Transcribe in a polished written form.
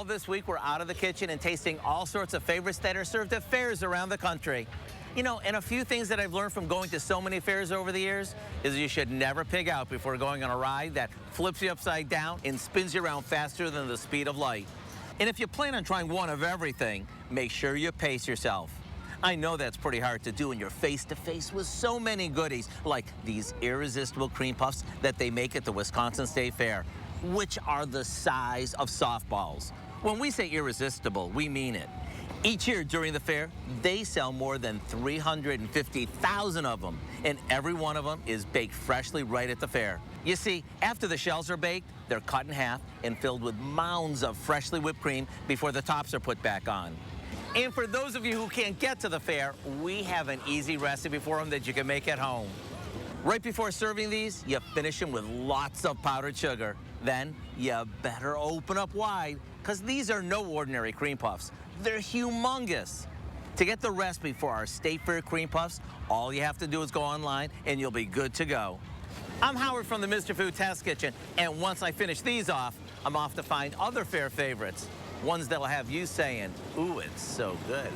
All this week, we're out of the kitchen and tasting all sorts of favorites that are served at fairs around the country. You know, and a few things that I've learned from going to so many fairs over the years is you should never pig out before going on a ride that flips you upside down and spins you around faster than the speed of light. And if you plan on trying one of everything, make sure you pace yourself. I know that's pretty hard to do when you're face-to-face with so many goodies, like these irresistible cream puffs that they make at the Wisconsin State Fair, which are the size of softballs. When we say irresistible, we mean it. Each year during the fair, they sell more than 350,000 of them, and every one of them is baked freshly right at the fair. You see, after the shells are baked, they're cut in half and filled with mounds of freshly whipped cream before the tops are put back on. And for those of you who can't get to the fair, we have an easy recipe for them that you can make at home. Right before serving these, you finish them with lots of powdered sugar. Then you better open up wide, because these are no ordinary cream puffs. They're humongous. To get the recipe for our State Fair cream puffs, all you have to do is go online and you'll be good to go. I'm Howard from the Mr. Food Test Kitchen, and once I finish these off, I'm off to find other fair favorites. Ones that'll have you saying, ooh, it's so good.